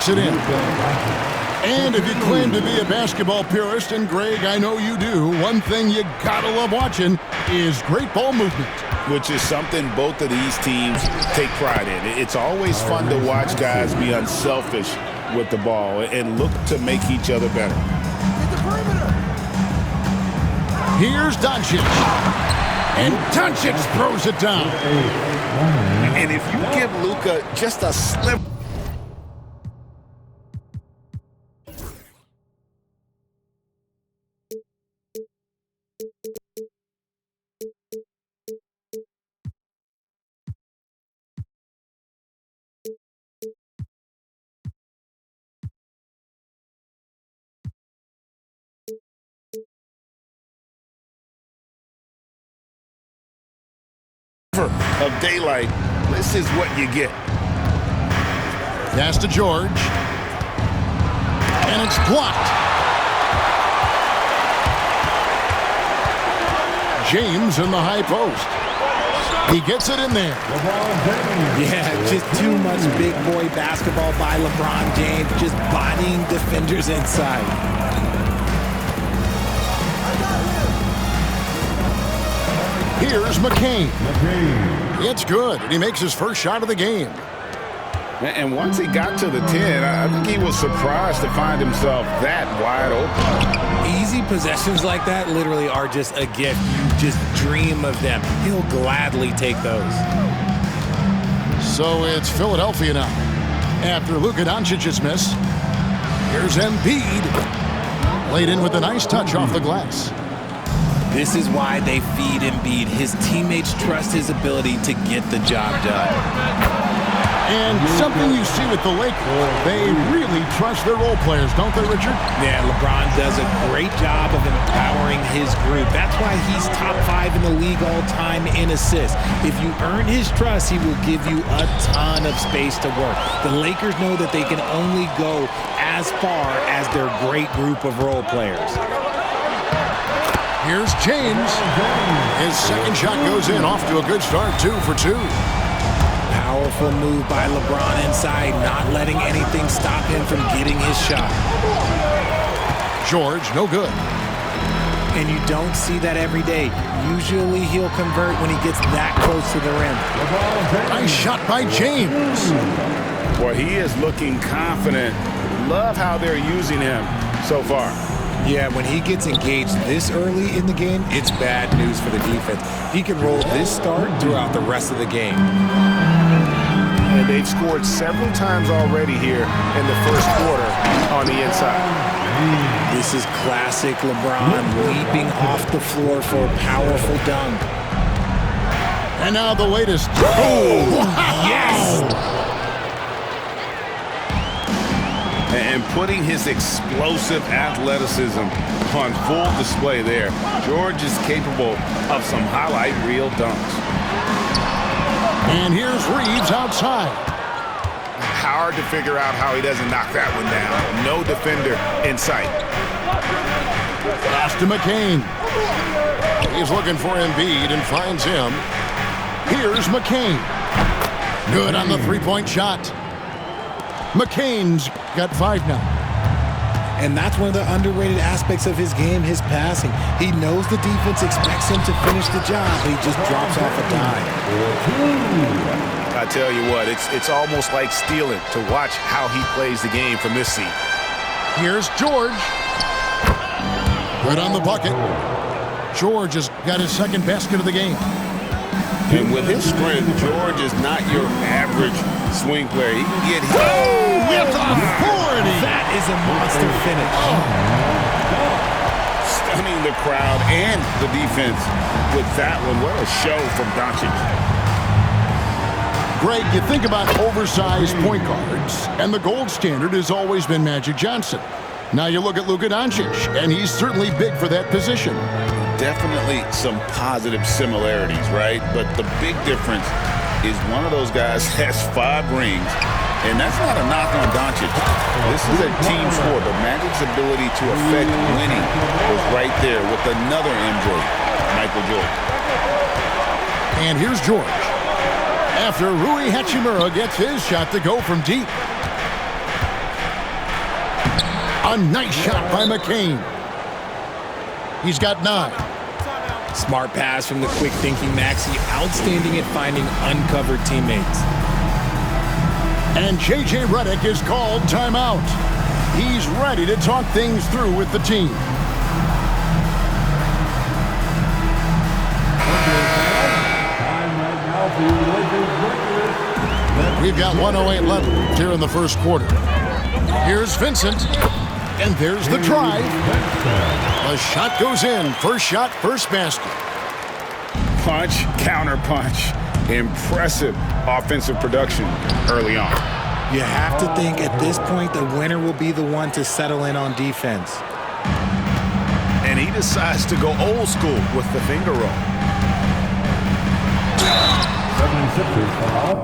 knocks it in. And if you claim to be a basketball purist, and Greg, I know you do, one thing you gotta love watching is great ball movement. Which is something both of these teams take pride in. It's always fun to watch guys be unselfish with the ball and look to make each other better. Here's Doncic. And Doncic throws it down. And if you give Luka just a slip. Of daylight, this is what you get. Pass to George. And it's blocked. James in the high post. He gets it in there. Yeah, just too much big boy basketball by LeBron James, just bodying defenders inside. Here's McCain. It's good, and he makes his first shot of the game. And once he got to the 10, I think he was surprised to find himself that wide open. Easy possessions like that literally are just a gift. You just dream of them. He'll gladly take those. So it's Philadelphia now. After Luka Doncic's miss, here's Embiid. Laid in with a nice touch off the glass. This is why they feed Embiid. His teammates trust his ability to get the job done. And something you see with the Lakers, they really trust their role players, don't they, Richard? Yeah, LeBron does a great job of empowering his group. That's why he's top 5 in the league all time in assists. If you earn his trust, he will give you a ton of space to work. The Lakers know that they can only go as far as their great group of role players. Here's James. His second shot goes in, off to a good start, 2 for 2. Powerful move by LeBron inside, not letting anything stop him from getting his shot. George, no good. And you don't see that every day. Usually he'll convert when he gets that close to the rim. Nice shot by James. Well, he is looking confident. Love how they're using him so far. Yeah, when he gets engaged this early in the game, it's bad news for the defense. He can roll this start throughout the rest of the game. And they've scored several times already here in the first quarter on the inside. This is classic LeBron leaping off the floor for a powerful dunk. And now the latest. Oh, wow. Yes! And putting his explosive athleticism on full display there. George is capable of some highlight reel dunks. And here's Reeves outside. Hard to figure out how he doesn't knock that one down. No defender in sight. Pass to McCain. He's looking for Embiid and finds him. Here's McCain. Good on the three-point shot. McCain's got 5 now. And that's one of the underrated aspects of his game, his passing. He knows the defense expects him to finish the job, but he just drops off a dime. I tell you what, it's almost like stealing to watch how he plays the game from this seat. Here's George. Good on the bucket. George has got his second basket of the game. And with his strength, George is not your average swing player. He can get hit. Oh, with authority. That is a monster finish. Stunning the crowd and the defense with that one. What a show from Doncic. Greg, you think about oversized point guards, and the gold standard has always been Magic Johnson. Now you look at Luka Doncic, and he's certainly big for that position. Definitely some positive similarities, right? But the big difference is one of those guys has 5 rings, and that's not a knock on Doncic. This is a team sport, but Magic's ability to affect winning was right there with another MJ, Michael Jordan. And here's George. After Rui Hachimura gets his shot to go from deep. A nice shot by McCain. He's got 9. Smart pass from the quick-thinking Maxey. Outstanding at finding uncovered teammates. And J.J. Redick is called timeout. He's ready to talk things through with the team. We've got 1:08 left here in the first quarter. Here's Vincent, and there's the drive. The shot goes in. First shot, first basket. Punch, counter punch. Impressive offensive production early on. You have to think at this point the winner will be the one to settle in on defense. And he decides to go old school with the finger roll. 76ers foul.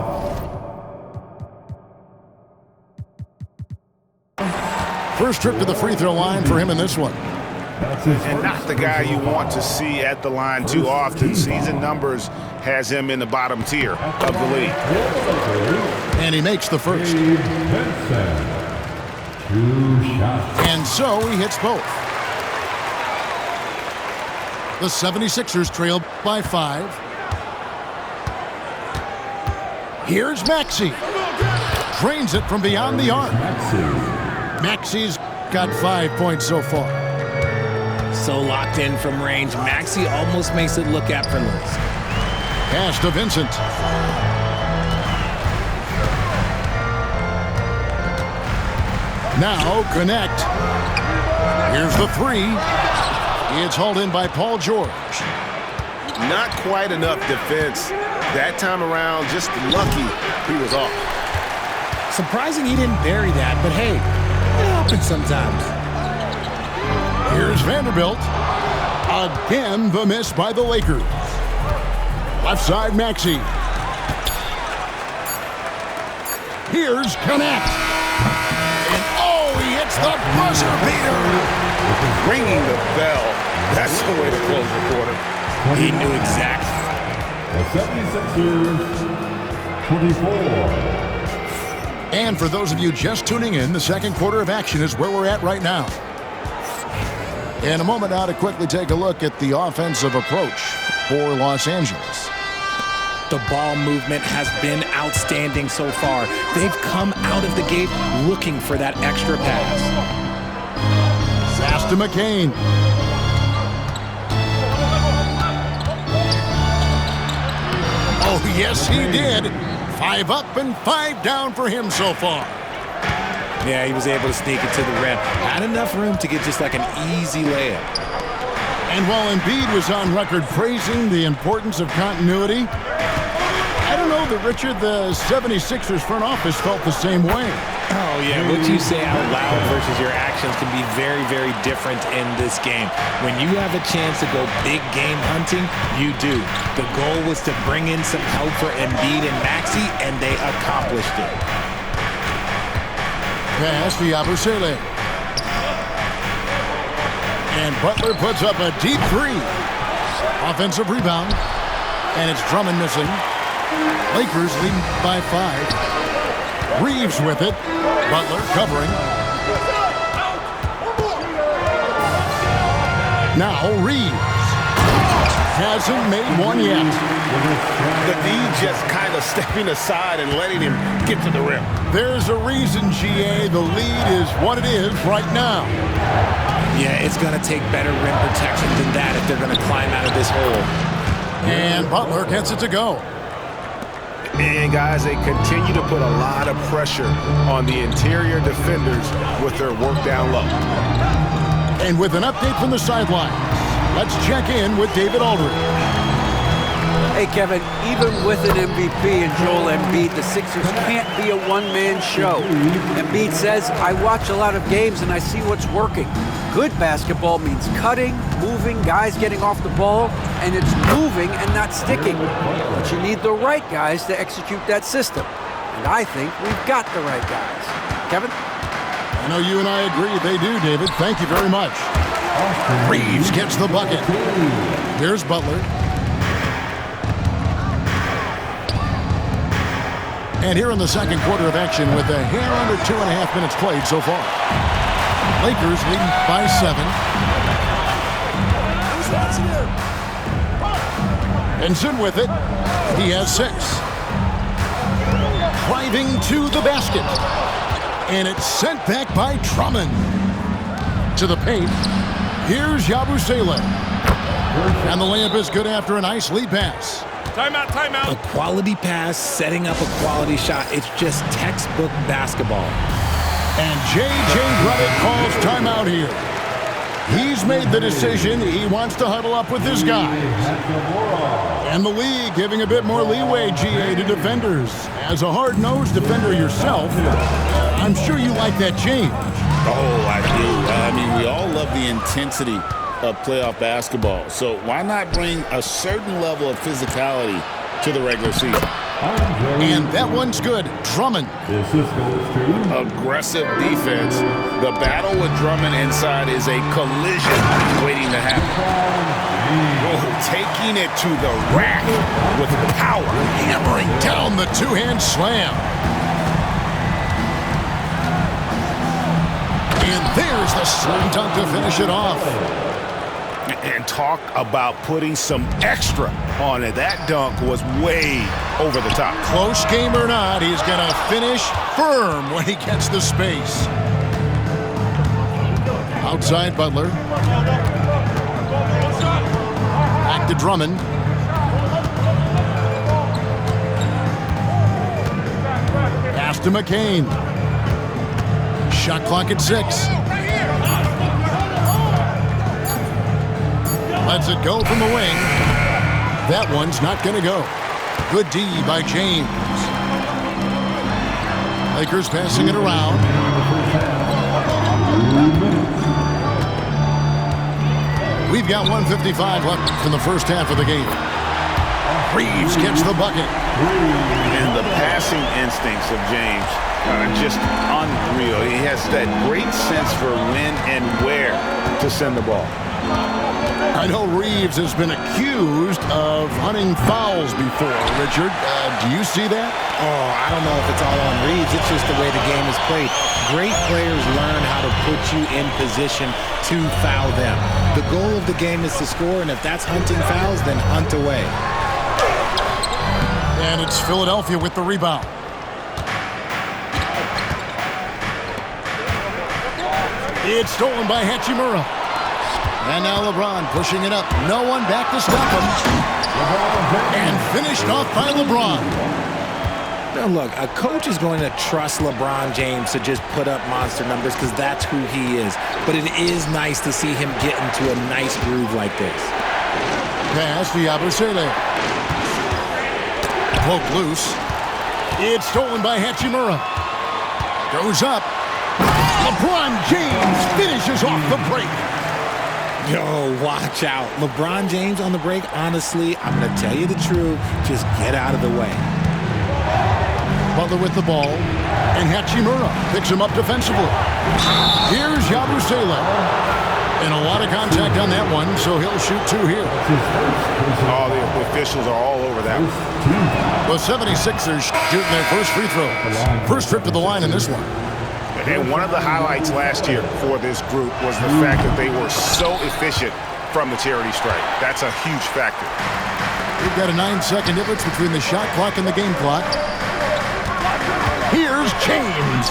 First trip to the free throw line for him in this one. And not the guy you want to see at the line too often. Season numbers has him in the bottom tier of the league. And he makes the first. 2 shots. And so he hits both. The 76ers trail by 5. Here's Maxey. Drains it from beyond the arc. Maxey's got 5 points so far. So locked in from range, Maxey almost makes it look effortless. Pass to Vincent. Now connect. Here's the 3. It's hauled in by Paul George. Not quite enough defense. That time around, just lucky he was off. Surprising he didn't bury that, but hey, it happens sometimes. Here's Vanderbilt. Again, the miss by the Lakers. Left side, Maxey. Here's Connect. And oh, he hits the buzzer beater. Ringing the bell. That's the way to close the quarter. He knew exactly. The 76ers, 24. And for those of you just tuning in, the second quarter of action is where we're at right now. In a moment now to quickly take a look at the offensive approach for Los Angeles. The ball movement has been outstanding so far. They've come out of the gate looking for that extra pass. Pass to McCain. Oh, yes, he did. 5 up and 5 down for him so far. Yeah, he was able to sneak it to the rim. Had enough room to get just like an easy layup. And while Embiid was on record praising the importance of continuity, I don't know that, Richard, the 76ers front office felt the same way. Oh, yeah, what you say out loud versus your actions can be very, very different in this game. When you have a chance to go big game hunting, you do. The goal was to bring in some help for Embiid and Maxey, and they accomplished it. Pass to Yabusele. And Butler puts up a deep 3. Offensive rebound. And it's Drummond missing. Lakers leading by 5. Reeves with it. Butler covering. Now Reeves. Hasn't made one yet. The D just kind of stepping aside and letting him get to the rim. There's a reason, GA. The lead is what it is right now. Yeah, it's going to take better rim protection than that if they're going to climb out of this hole. And Butler gets it to go. And guys, they continue to put a lot of pressure on the interior defenders with their work down low. And with an update from the sidelines, let's check in with David Aldridge. Hey, Kevin, even with an MVP and Joel Embiid, the Sixers can't be a one-man show. Embiid says, I watch a lot of games and I see what's working. Good basketball means cutting, moving, guys getting off the ball, and it's moving and not sticking. But you need the right guys to execute that system. And I think we've got the right guys. Kevin? I know you and I agree they do, David. Thank you very much. Reeves gets the bucket. Here's Butler. And here in the second quarter of action with a hair under 2.5 minutes played so far. Lakers leading by 7. Benson with it. He has 6. Driving to the basket. And it's sent back by Drummond. To the paint. Here's Yabusele. And the layup is good after a nice lead pass. Timeout, timeout. A quality pass, setting up a quality shot. It's just textbook basketball. And J.J. Redick calls timeout here. He's made the decision. He wants to huddle up with his guys. And the league giving a bit more leeway, GA, to defenders. As a hard-nosed defender yourself, I'm sure you like that change. Oh, I do. I mean, we all love the intensity of playoff basketball. So why not bring a certain level of physicality to the regular season? And that one's good. Drummond. Aggressive defense. The battle with Drummond inside is a collision waiting to happen. Oh, taking it to the rack with power. Hammering down the two-hand slam. And there's the slam dunk to finish it off. And talk about putting some extra on it. That dunk was way over the top. Close game or not, he's going to finish firm when he gets the space. Outside Butler. Back to Drummond. Pass to McCain. Shot clock at 6. Lets it go from the wing. That one's not going to go. Good D by James. Lakers passing it around. We've got 1:55 left in the first half of the game. Reeves gets the bucket. And the passing instincts of James are just unreal. He has that great sense for when and where to send the ball. I know Reeves has been accused of hunting fouls before. Richard, do you see that? Oh, I don't know if it's all on Reeves. It's just the way the game is played. Great players learn how to put you in position to foul them. The goal of the game is to score, and if that's hunting fouls, then hunt away. And it's Philadelphia with the rebound. It's stolen by Hachimura. And now LeBron pushing it up. No one back to stop him. And finished off by LeBron. Now look, a coach is going to trust LeBron James to just put up monster numbers because that's who he is. But it is nice to see him get into a nice groove like this. Pass to Yabusele. Poke loose. It's stolen by Hachimura. Goes up. LeBron James finishes off the break. Yo, watch out. LeBron James on the break, honestly, I'm going to tell you the truth. Just get out of the way. Butler with the ball. And Hachimura picks him up defensively. Here's Yabusele. And a lot of contact on that one, so he'll shoot 2 here. All the officials are all over that one. The 76ers shooting their first free throw. First trip to the line in this one. And one of the highlights last year for this group was the fact that they were so efficient from the charity strike. That's a huge factor. We've got a 9-second difference between the shot clock and the game clock. Here's James.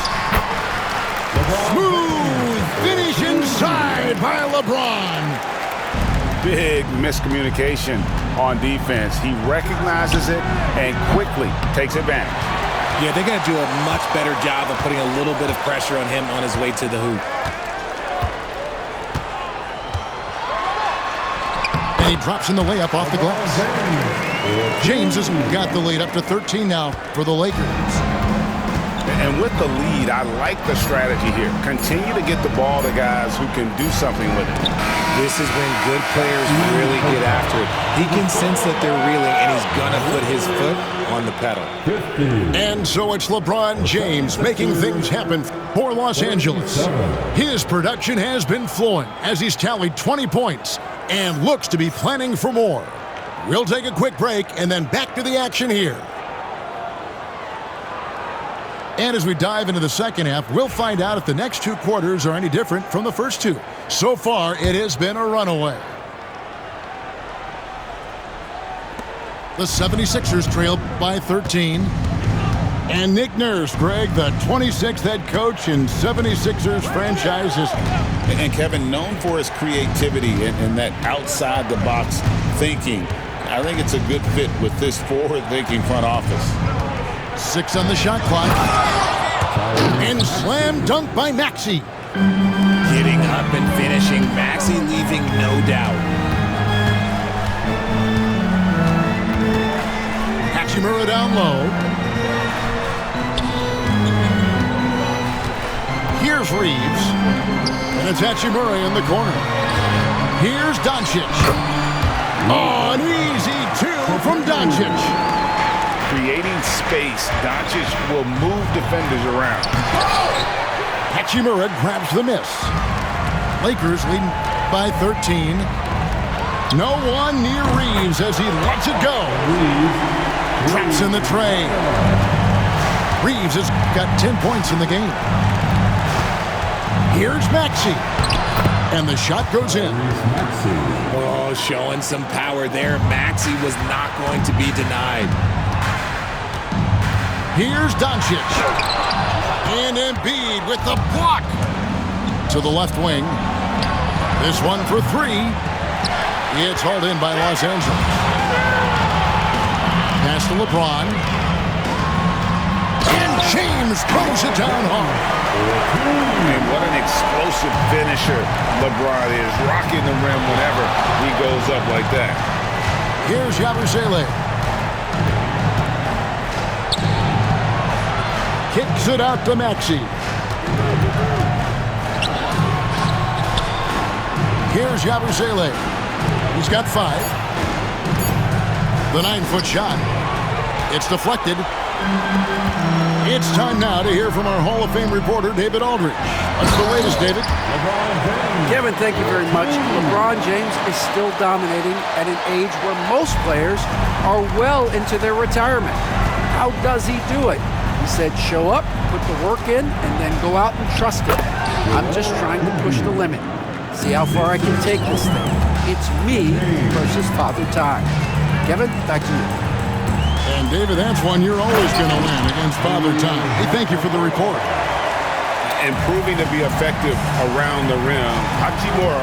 Smooth finish inside by LeBron. Big miscommunication on defense. He recognizes it and quickly takes advantage. Yeah, they're going to do a much better job of putting a little bit of pressure on him on his way to the hoop. And he drops in the layup off the glass. James has got the lead up to 13 now for the Lakers. And with the lead, I like the strategy here. Continue to get the ball to guys who can do something with it. This is when good players really get after it. He can sense that they're reeling, and he's going to put his foot on the pedal. And so it's LeBron James making things happen for Los Angeles. His production has been flowing as he's tallied 20 points and looks to be planning for more. We'll take a quick break and then back to the action here. And as we dive into the second half, we'll find out if the next two quarters are any different from the first two. So far, it has been a runaway. The 76ers trail by 13. And Nick Nurse, Greg, the 26th head coach in 76ers franchise history. And Kevin, known for his creativity and that outside-the-box thinking, I think it's a good fit with this forward-thinking front office. 6 on the shot clock. And slam dunk by Maxey. Getting up and finishing. Maxey leaving no doubt. Hachimura down low. Here's Reeves. And it's Hachimura in the corner. Here's Doncic. Oh, an easy 2 from Doncic. Creating space, Doncic will move defenders around. Hachimura grabs the miss. Lakers leading by 13. No one near Reeves as he lets it go. Traps in the tray. Reeves has got 10 points in the game. Here's Maxey. And the shot goes in. Oh, showing some power there. Maxey was not going to be denied. Here's Doncic. And Embiid with the block. To the left wing. This one for 3. It's hauled in by Los Angeles. Pass to LeBron. And James throws it down hard. And what an explosive finisher LeBron is. Rocking the rim whenever he goes up like that. Here's Yabusele. Kicks it out to Maxey. Here's Yabusele. He's got 5. The 9-foot shot. It's deflected. It's time now to hear from our Hall of Fame reporter, David Aldridge. What's the latest, David? Kevin, thank you very much. LeBron James is still dominating at an age where most players are well into their retirement. How does he do it? He said, show up, put the work in, and then go out and trust it. I'm just trying to push the limit. See how far I can take this thing. It's me versus Father Time. Kevin, back to you. And David, that's one you're always going to win against Father Time. Hey, thank you for the report. And proving to be effective around the rim, Hachimura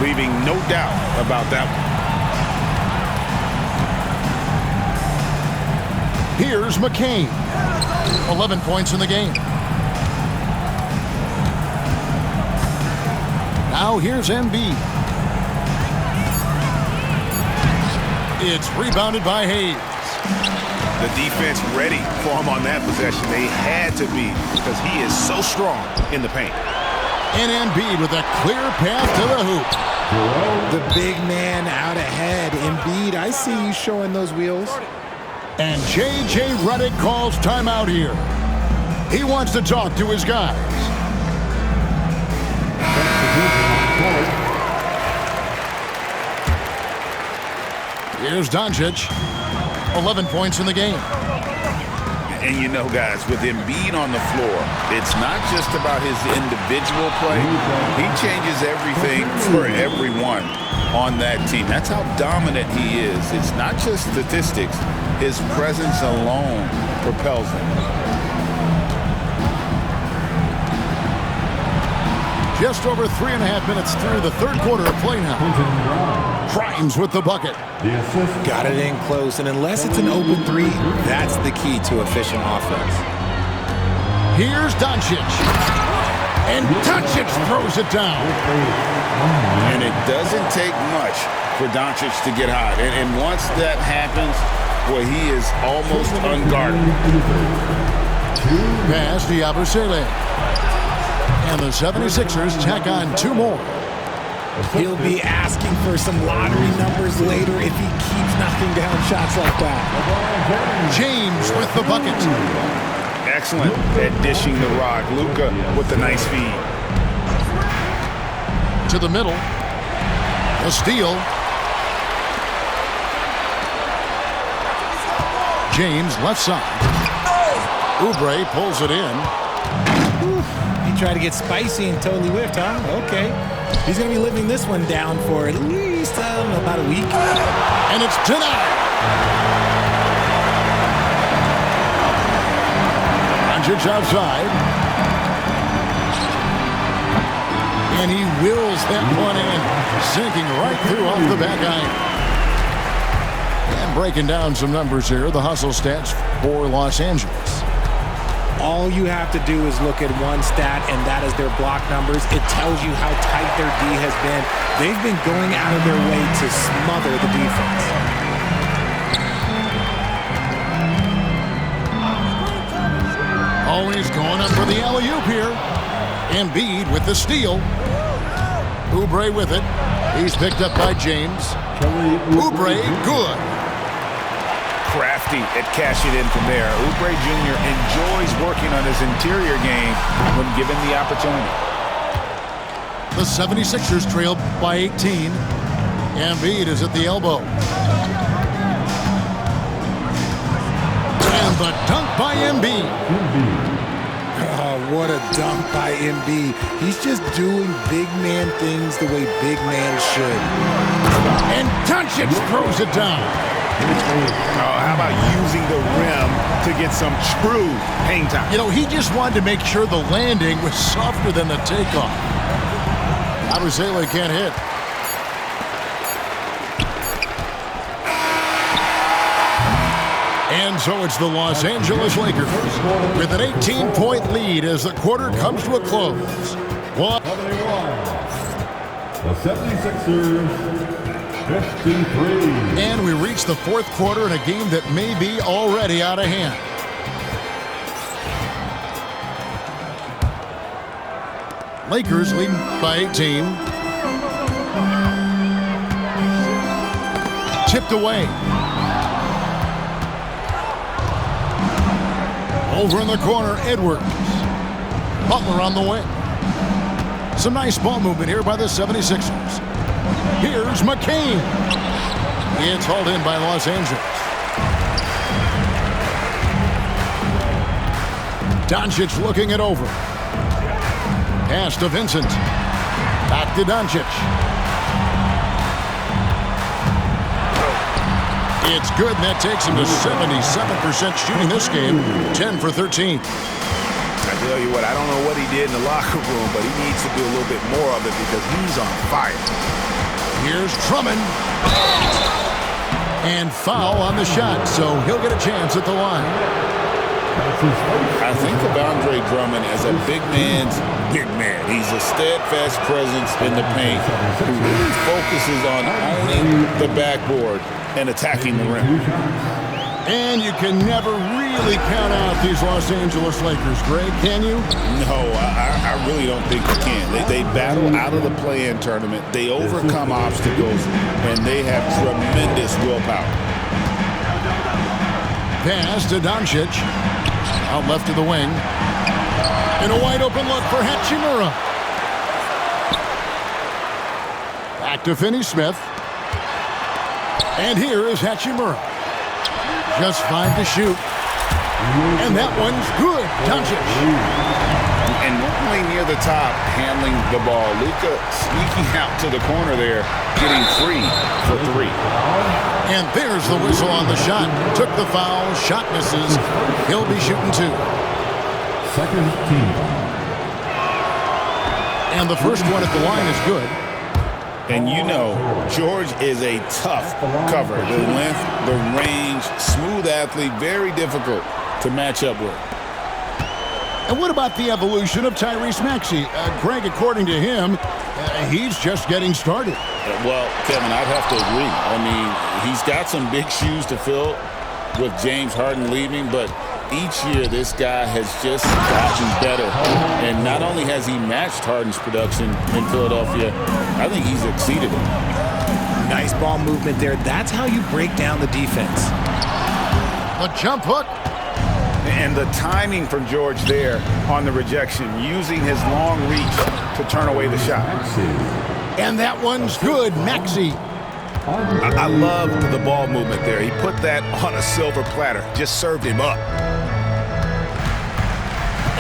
leaving no doubt about that one. Here's McCain. 11 points in the game. Now here's Embiid. It's rebounded by Hayes. The defense ready for him on that possession. They had to be because he is so strong in the paint. And Embiid with a clear path to the hoop. The big man out ahead. Embiid, I see you showing those wheels. And J.J. Redick calls timeout here. He wants to talk to his guys. Here's Doncic. 11 points in the game. And you know, guys, with Embiid on the floor, it's not just about his individual play. He changes everything for everyone on that team. That's how dominant he is. It's not just statistics. His presence alone propels him. Just over 3.5 minutes through the third quarter of play now. Grimes with the bucket. Got it in close, and unless it's an open 3, that's the key to efficient offense. Here's Doncic. And Doncic throws it down. And it doesn't take much for Doncic to get hot. And once that happens, boy, he is almost unguarded. Pass to Yabusele. And the 76ers tack on 2 more. He'll be asking for some lottery numbers later if he keeps knocking down shots like that. James with the bucket. Excellent at dishing the rock. Luka with the nice feed. To the middle. A steal. James left side. Oubre pulls it in. He tried to get spicy and totally whiffed, huh? Okay. He's going to be living this one down for at least, about a week. And it's denied. Doncic outside. And he wills that one in, sinking right through off the back iron. And breaking down some numbers here, the hustle stats for Los Angeles. All you have to do is look at one stat, and that is their block numbers. It tells you how tight their D has been. They've been going out of their way to smother the defense. Always going up for the alley-oop here. Embiid with the steal. Oubre with it. He's picked up by James. Oubre, good. Crafty at cashing in from there. Oubre Jr. enjoys working on his interior game when given the opportunity. The 76ers trail by 18. Embiid is at the elbow. And the dunk by Embiid. Oh, what a dunk by Embiid. He's just doing big man things the way big man should. And Doncic throws it down. Oh, how about using the rim to get some true hang time? You know, he just wanted to make sure the landing was softer than the takeoff. Abusele can't hit. And so it's the Los Angeles Lakers with an 18-point lead as the quarter comes to a close. The 76ers 53. And we reach the fourth quarter in a game that may be already out of hand. Lakers leading by 18. Tipped away. Over in the corner, Edwards. Butler on the wing. Some nice ball movement here by the 76ers. Here's McCain. It's hauled in by Los Angeles. Doncic looking it over. Pass to Vincent. Back to Doncic. It's good, and that takes him to 77% shooting this game. 10 for 13. I tell you what, I don't know what he did in the locker room, but he needs to do a little bit more of it because he's on fire. Here's Drummond. And foul on the shot, so he'll get a chance at the line. I think of Andre Drummond as a big man's big man. He's a steadfast presence in the paint who really focuses on owning the backboard and attacking the rim. And you can never really count out these Los Angeles Lakers, Greg, can you? No, I really don't think you can. They battle out of the play-in tournament. They overcome obstacles, and they have tremendous willpower. Pass to Doncic. Out left of the wing. And a wide open look for Hachimura. Back to Finney-Smith. And here is Hachimura. Just 5 to shoot. And that one's good. Doncic. And normally near the top, handling the ball. Luka sneaking out to the corner there, getting free for 3. And there's the whistle on the shot. Took the foul. Shot misses. He'll be shooting 2. Second team. And the first one at the line is good. And you know, George is a tough cover. The length, the range, smooth athlete, very difficult to match up with. And what about the evolution of Tyrese Maxey? Greg, according to him, he's just getting started. Well, Kevin, I'd have to agree. I mean, he's got some big shoes to fill with James Harden leaving, but each year this guy has just gotten better. And not only has he matched Harden's production in Philadelphia, I think he's exceeded it. Nice ball movement there. That's how you break down the defense. A jump hook. And the timing from George there on the rejection, using his long reach to turn away the shot. And that one's good, Maxey. I love the ball movement there. He put that on a silver platter, just served him up.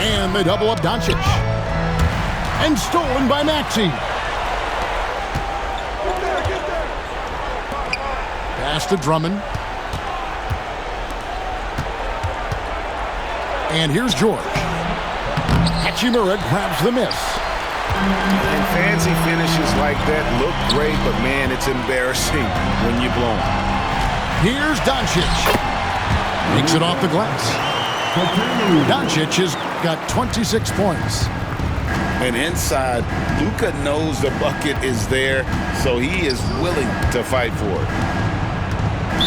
And they double up Doncic. And stolen by Maxey. Pass to Drummond. And here's George. Hachimura grabs the miss. And fancy finishes like that look great, but man, it's embarrassing when you blow them. Here's Doncic. Makes it off the glass. Doncic has got 26 points. And inside, Luka knows the bucket is there, so he is willing to fight for it.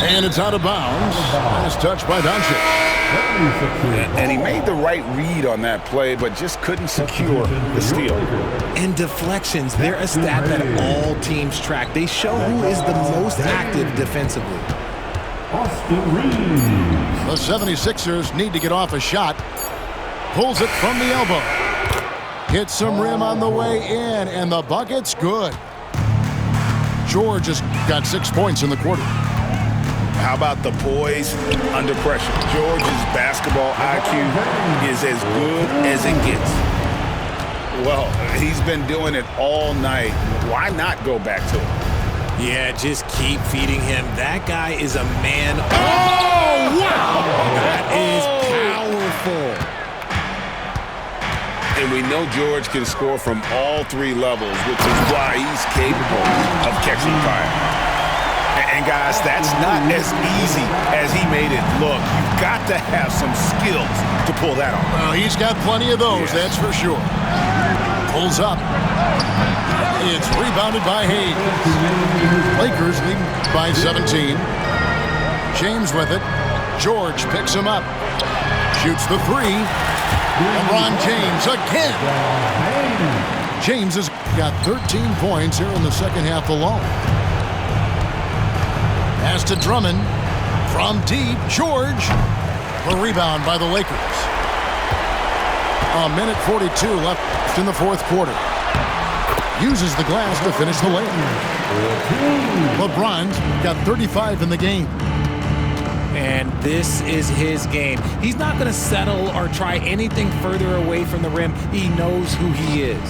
And it's out of bounds. Nice touch by Doncic. And he made the right read on that play, but just couldn't secure the steal. And deflections, they're a stat that all teams track. They show who is the most active defensively. Austin Reeves. The 76ers need to get off a shot. Pulls it from the elbow. Hits some rim on the way in, and the bucket's good. George has got 6 points in the quarter. How about the poise under pressure? George's basketball IQ is as good as it gets. Well, he's been doing it all night. Why not go back to him? Yeah, just keep feeding him. That guy is a man. Oh, wow! That is powerful. And we know George can score from all 3 levels, which is why he's capable of catching fire. And guys, that's not as easy as he made it look. You've got to have some skills to pull that off. Well, he's got plenty of those, that's for sure. Pulls up. It's rebounded by Hayes. Lakers lead by 17. James with it. George picks him up. Shoots the 3. LeBron James again. James has got 13 points here in the second half alone. Pass to Drummond. From deep, George. The rebound by the Lakers. A minute 42 left in the fourth quarter. Uses the glass to finish the layup. LeBron's got 35 in the game. And this is his game. He's not going to settle or try anything further away from the rim. He knows who he is.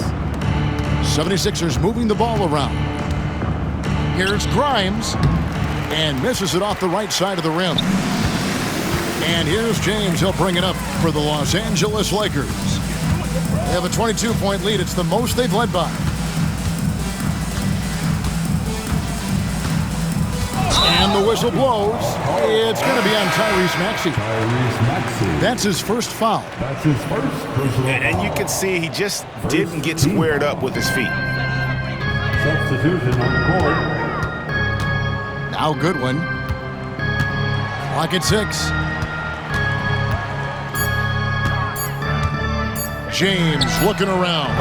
76ers moving the ball around. Here's Grimes. And misses it off the right side of the rim. And here's James. He'll bring it up for the Los Angeles Lakers. They have a 22-point lead. It's the most they've led by. And the whistle blows. It's going to be on Tyrese Maxey. That's his first foul. That's his first personal And you can see he just didn't get squared up with his feet. Substitution on the court. Now Goodwin. Clock at 6. James looking around.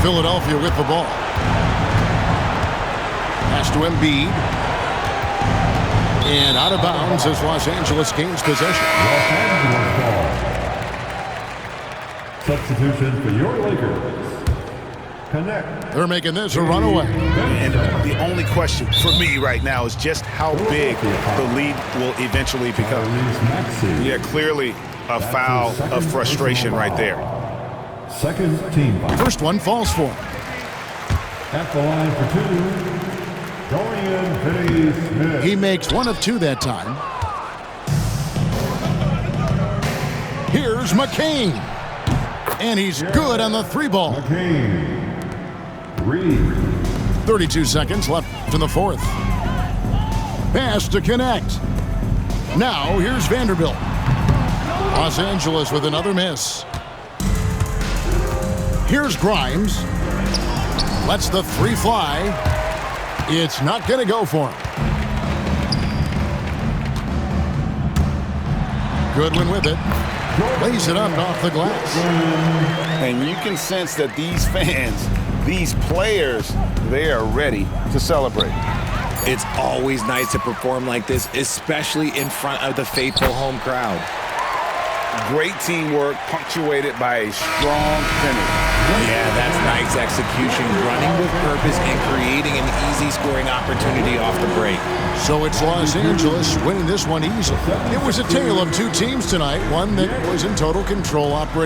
Philadelphia with the ball. Pass to Embiid. And out of bounds as Los Angeles gains possession. Los Angeles ball. Substitution for your Lakers. Connect. They're making this a runaway. And the only question for me right now is just how big the lead will eventually become. Yeah, clearly a foul of frustration right there. Second team foul. First one falls for him. At the line for 2, Dorian Finney-Smith. He makes 1 of 2 that time. Here's McCain. And he's good on the 3-ball. McCain. 32 seconds left in the fourth. Pass to connect. Now here's Vanderbilt. Los Angeles with another miss. Here's Grimes. Lets the 3 fly. It's not going to go for him. Goodwin with it. Lays it up off the glass. And you can sense that these fans, these players, they are ready to celebrate. It's always nice to perform like this, especially in front of the faithful home crowd. Great teamwork punctuated by a strong finish. Yeah, that's nice execution, running with purpose and creating an easy scoring opportunity off the break. So it's Los Angeles winning this one easily. It was a tale of two teams tonight, one that was in total control operating